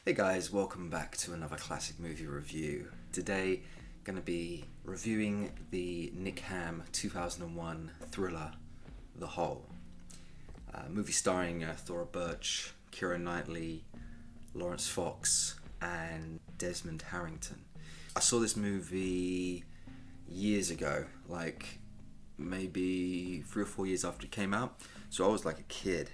Hey guys, welcome back to another classic movie review. Today, going to be reviewing the Nick Hamm 2001 thriller, The Hole. Movie starring Thora Birch, Keira Knightley, Lawrence Fox, and Desmond Harrington. I saw this movie years ago, like maybe 3 or 4 years after it came out, so I was like a kid.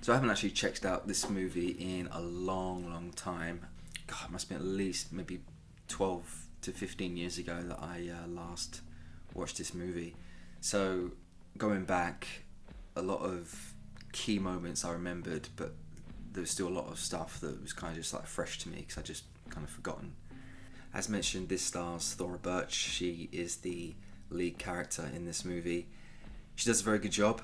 So I haven't actually checked out this movie in a long time. God, it must have been at least maybe 12 to 15 years ago that I last watched this movie. So going back, a lot of key moments I remembered, but there was still a lot of stuff that was kind of just like fresh to me because I just kind of forgotten. As mentioned, this stars Thora Birch. She is the lead character in this movie. She does a very good job.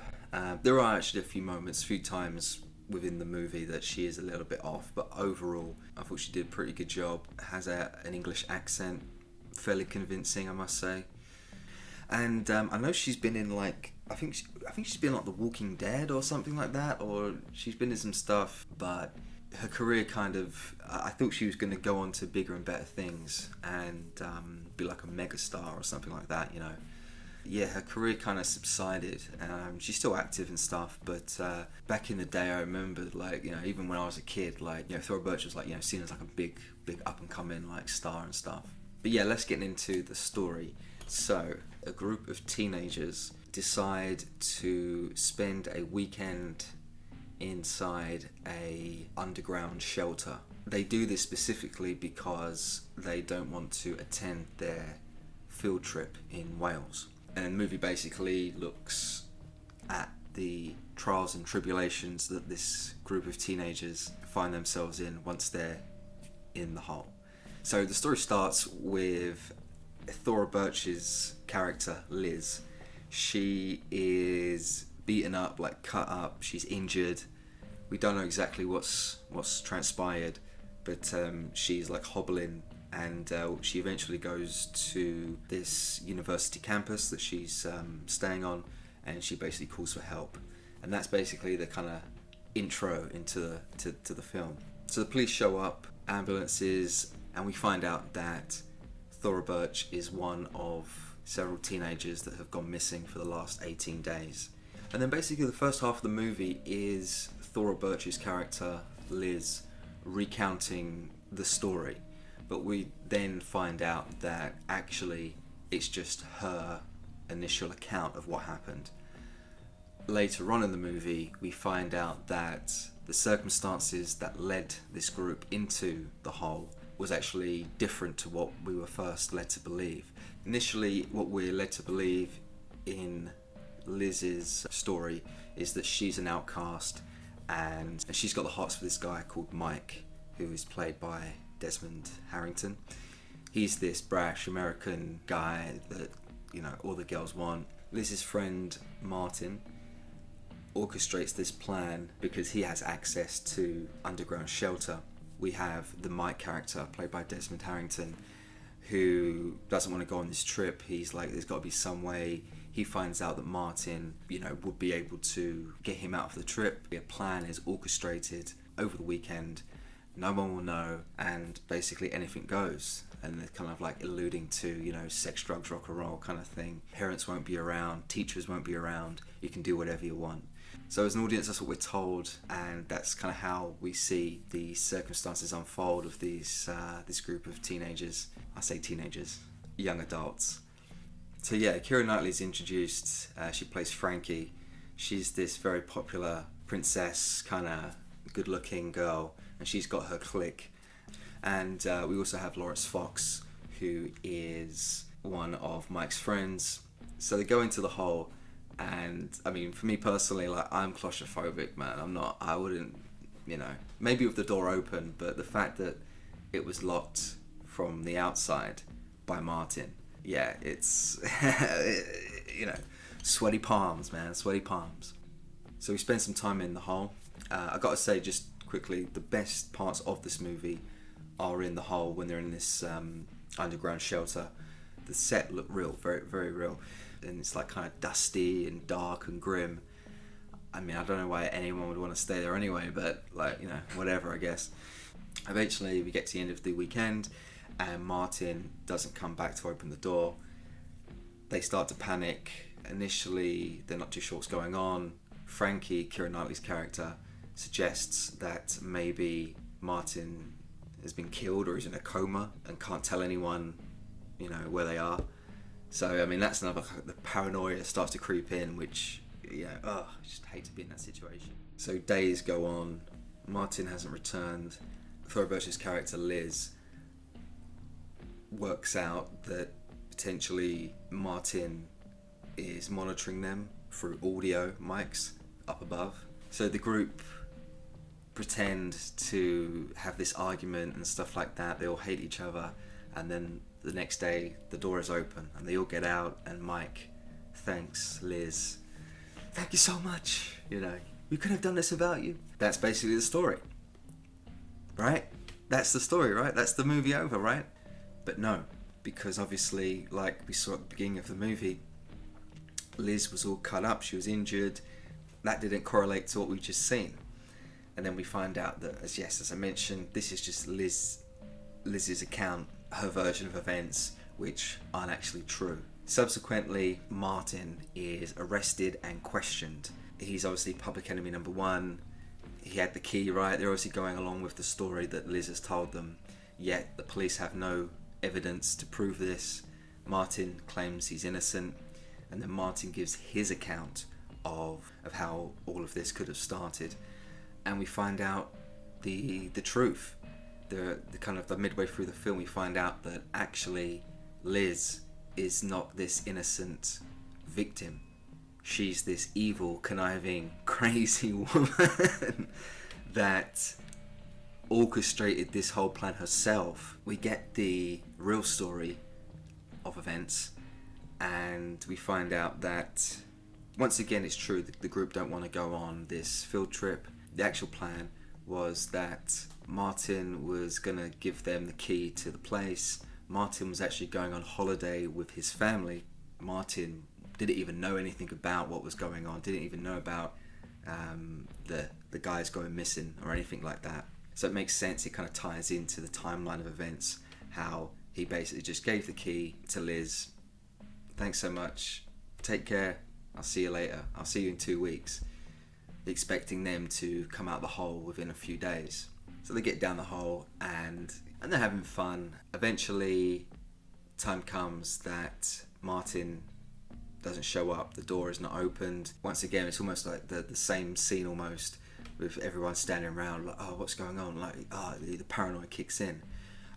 There are actually a few times within the movie that she is a little bit off, but overall I thought she did a pretty good job. Has an English accent, fairly convincing, I must say. And I know she's been in like I think she's been like The Walking Dead or something like that, or she's been in some stuff. But her career I thought she was going to go on to bigger and better things and be like a megastar or something like that, you know. Yeah, her career kind of subsided. She's still active and stuff, but back in the day, I remember, like, you know, even when I was a kid, like, you know, Thora Birch was like, you know, seen as like a big up and coming like star and stuff. But yeah, let's get into the story. So, a group of teenagers decide to spend a weekend inside a underground shelter. They do this specifically because they don't want to attend their field trip in Wales. And the movie basically looks at the trials and tribulations that this group of teenagers find themselves in once they're in the hole. So the story starts with Thora Birch's character, Liz. She is beaten up, like cut up, she's injured. We don't know exactly what's transpired, but she's like hobbling, and she eventually goes to this university campus that she's staying on, and she basically calls for help. And that's basically the kind of intro into the film. So the police show up, ambulances, and we find out that Thora Birch is one of several teenagers that have gone missing for the last 18 days. And then basically the first half of the movie is Thora Birch's character, Liz, recounting the story. But we then find out that actually it's just her initial account of what happened. Later on in the movie, we find out that the circumstances that led this group into the hole was actually different to what we were first led to believe. Initially, what we're led to believe in Liz's story is that she's an outcast and she's got the hots for this guy called Mike, who is played by Desmond Harrington. He's this brash American guy that, you know, all the girls want. Liz's friend Martin orchestrates this plan because he has access to underground shelter. We have the Mike character played by Desmond Harrington, who doesn't want to go on this trip. He's like, there's got to be some way. He finds out that Martin, you know, would be able to get him out of the trip. A plan is orchestrated over the weekend. No one will know, and basically anything goes. And they're kind of like alluding to, you know, sex, drugs, rock and roll kind of thing. Parents won't be around, teachers won't be around, you can do whatever you want. So as an audience, that's what we're told, and that's kind of how we see the circumstances unfold of this group of teenagers. I say teenagers, young adults. So yeah, Keira Knightley's introduced. She plays Frankie. She's this very popular princess, kind of good-looking girl, and she's got her clique. And we also have Lawrence Fox, who is one of Mike's friends. So they go into the hole, and I mean, for me personally, like, I'm claustrophobic, man. I wouldn't, you know, maybe with the door open, but the fact that it was locked from the outside by Martin, yeah, it's, you know, sweaty palms, man, sweaty palms. So we spent some time in the hole. I gotta say, just quickly, the best parts of this movie are in the hole when they're in this underground shelter. The set looked real, very, very real. And it's like kind of dusty and dark and grim. I mean, I don't know why anyone would want to stay there anyway, but like, you know, whatever, I guess. Eventually we get to the end of the weekend and Martin doesn't come back to open the door. They start to panic. Initially they're not too sure what's going on. Frankie, Keira Knightley's character, suggests that maybe Martin has been killed or is in a coma and can't tell anyone, where they are. So, I mean, that's another, the paranoia starts to creep in, which, I just hate to be in that situation. So days go on, Martin hasn't returned. Thora Birch's character, Liz, works out that potentially Martin is monitoring them through audio mics up above. So the group pretend to have this argument and stuff like that. They all hate each other, and then the next day the door is open and they all get out and Mike thanks Liz. Thank you so much. We couldn't have done this without you. That's basically the story, right? That's the story, right? That's the movie over, right? But no, because obviously, like we saw at the beginning of the movie, Liz was all cut up, she was injured. That didn't correlate to what we just seen. And then we find out that, as I mentioned, this is just Liz's account, her version of events, which aren't actually true. Subsequently, Martin is arrested and questioned. He's obviously public enemy number one. He had the key, right? They're obviously going along with the story that Liz has told them, yet the police have no evidence to prove this. Martin claims he's innocent, and then Martin gives his account of how all of this could have started. And we find out the truth. The kind of the midway through the film, we find out that actually Liz is not this innocent victim. She's this evil, conniving, crazy woman that orchestrated this whole plan herself. We get the real story of events, and we find out that once again it's true that the group don't want to go on this field trip. The actual plan was that Martin was going to give them the key to the place. Martin was actually going on holiday with his family. Martin didn't even know anything about what was going on, didn't even know about the guys going missing or anything like that. So it makes sense, it kind of ties into the timeline of events, how he basically just gave the key to Liz. Thanks so much, take care, I'll see you later, I'll see you in 2 weeks. Expecting them to come out the hole within a few days. So they get down the hole and they're having fun. Eventually, time comes that Martin doesn't show up, the door is not opened. Once again, it's almost like the same scene almost, with everyone standing around like, oh, what's going on? Like, the paranoia kicks in.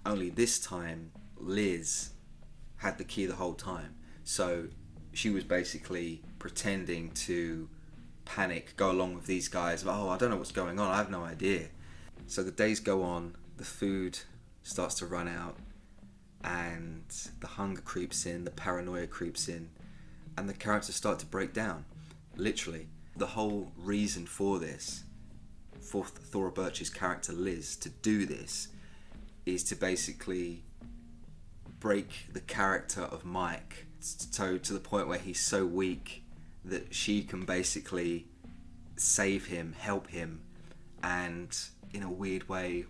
Only this time, Liz had the key the whole time. So she was basically pretending to panic, go along with these guys. Oh, I don't know what's going on, I have no idea. So the days go on, the food starts to run out, and the hunger creeps in, the paranoia creeps in, and the characters start to break down. Literally. The whole reason for this, for Thora Birch's character Liz to do this, is to basically break the character of Mike, so to the point where he's so weak that she can basically save him, help him, and in a weird way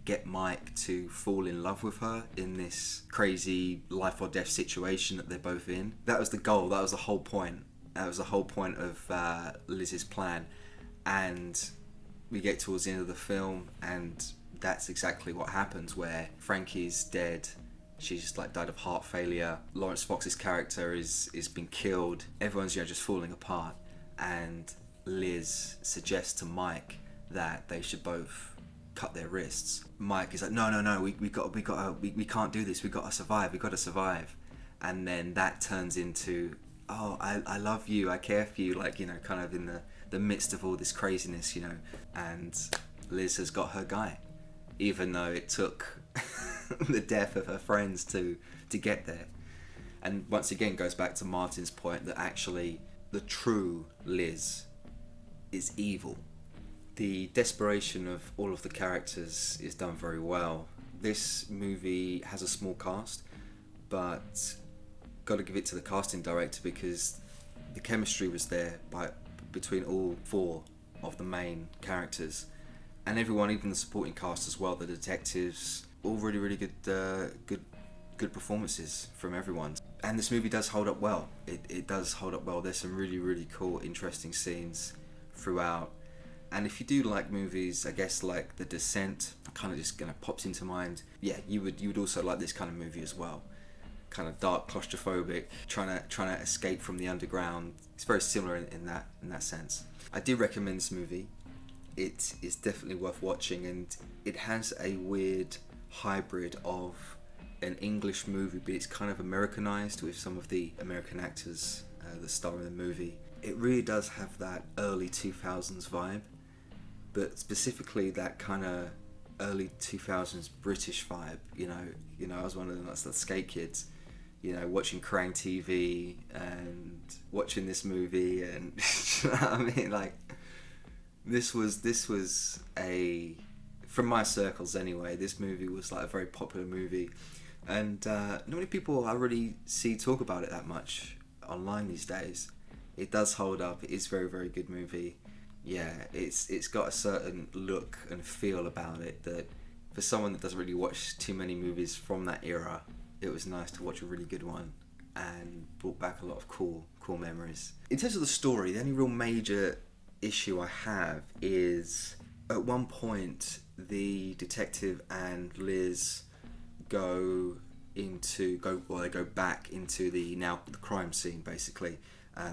get Mike to fall in love with her in this crazy life or death situation that they're both in. That was the goal, that was the whole point. That was the whole point of Liz's plan. And we get towards the end of the film and that's exactly what happens, where Frankie's dead. She's just like died of heart failure. Lawrence Fox's character is been killed. Everyone's just falling apart, and Liz suggests to Mike that they should both cut their wrists. Mike is like, no, we can't do this. We gotta survive. And then that turns into, oh, I love you, I care for you, like, kind of in the midst of all this craziness, and Liz has got her guy, even though it took the death of her friends to get there. And once again goes back to Martin's point that actually the true Liz is evil. The desperation of all of the characters is done very well. This movie has a small cast, but got to give it to the casting director, because the chemistry was there between all four of the main characters, and everyone, even the supporting cast as well, the detectives, all really really good performances from everyone. And this movie does hold up well. It does hold up well. There's some really really cool, interesting scenes throughout. And if you do like movies, I guess like The Descent, kind of just gonna pops into mind. Yeah, you would also like this kind of movie as well. Kind of dark, claustrophobic, trying to escape from the underground. It's very similar in that sense. I do recommend this movie. It is definitely worth watching, and it has a weird hybrid of an English movie, but it's kind of Americanized with some of the American actors that star in the movie. It really does have that early 2000s vibe, but specifically that kind of early 2000s British vibe. You know, I was one of them, that's the skate kids. You know, watching Crane TV and watching this movie, and you know what I mean, like this was a, from my circles anyway, this movie was like a very popular movie, and not many people I really see talk about it that much online these days. It does hold up. It is a very very good movie. Yeah, it's got a certain look and feel about it that for someone that doesn't really watch too many movies from that era, it was nice to watch a really good one and brought back a lot of cool memories. In terms of the story, the only real major issue I have is at one point the detective and Liz go back into the crime scene basically.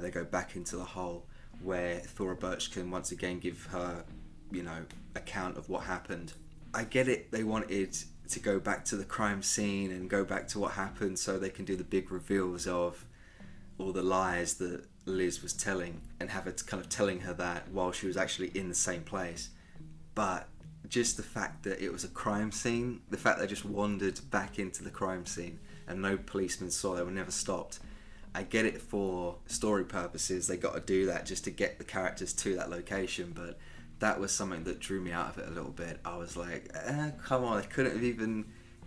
They go back into the hole where Thora Birch can once again give her, account of what happened. I get it, they wanted to go back to the crime scene and go back to what happened so they can do the big reveals of all the lies that Liz was telling, and have it kind of telling her that while she was actually in the same place. But just the fact that it was a crime scene, the fact they just wandered back into the crime scene and no policemen saw, they were never stopped. I get it for story purposes, they got to do that just to get the characters to that location, but that was something that drew me out of it a little bit. I was like, come on, couldn't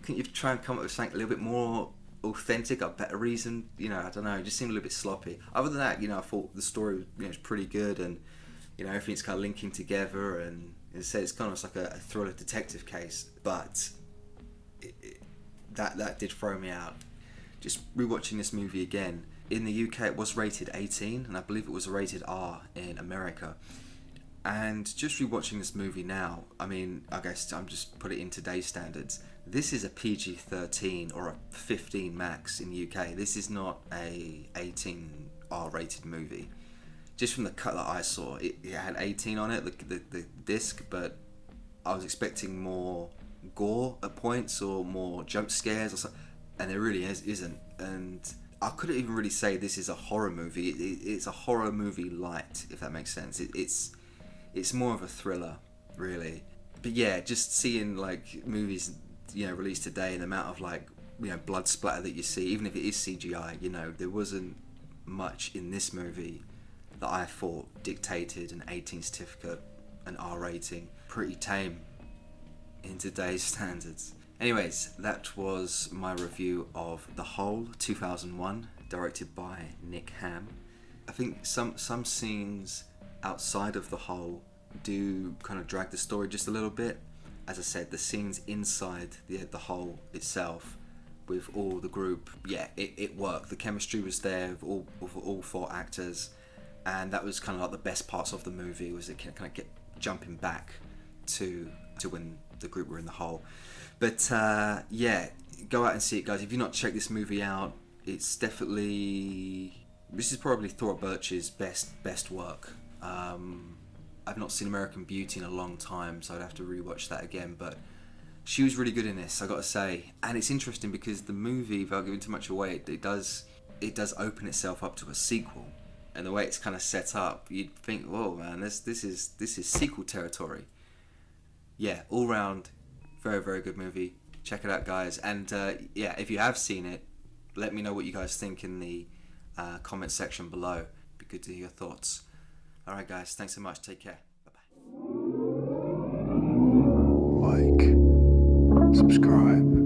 you try and come up with something a little bit more authentic, a better reason? I don't know, it just seemed a little bit sloppy. Other than that, I thought the story was pretty good, and everything's kind of linking together, and as I said, it's kind of like a thriller detective case, but that did throw me out. Just rewatching this movie again, in the UK it was rated 18, and I believe it was rated R in America. And just rewatching this movie now, I mean, I guess I'm just put it in today's standards. This is a PG-13 or a 15 max in the UK. This is not a 18 R-rated movie. Just from the cut that I saw, it had 18 on it, the disc, but I was expecting more gore at points or more jump scares or something, and there really isn't. And I couldn't even really say this is a horror movie. It's a horror movie light, if that makes sense. It's more of a thriller, really. But yeah, just seeing like movies, released today, and the amount of blood splatter that you see, even if it is CGI, there wasn't much in this movie that I thought dictated an 18 certificate, an R rating. Pretty tame in today's standards. Anyways, that was my review of The Hole 2001, directed by Nick Hamm. I think some scenes outside of The Hole do kind of drag the story just a little bit. As I said, the scenes inside the Hole itself with all the group, yeah, it worked. The chemistry was there with all four actors, and that was kind of like the best parts of the movie, was it kind of kept jumping back to when the group were in the hole. But yeah, go out and see it, guys. If you've not checked this movie out, it's definitely, this is probably Thora Birch's best work. I've not seen American Beauty in a long time, so I'd have to rewatch that again, but she was really good in this, I gotta say. And it's interesting because the movie, without giving too much away, it does open itself up to a sequel, and the way it's kind of set up, you'd think, whoa man, this is sequel territory. Yeah, all round very very good movie. Check it out, guys. And yeah, if you have seen it, let me know what you guys think in the comment section below. It'd be good to hear your thoughts. Alright guys, thanks so much, take care, bye bye. Like, subscribe.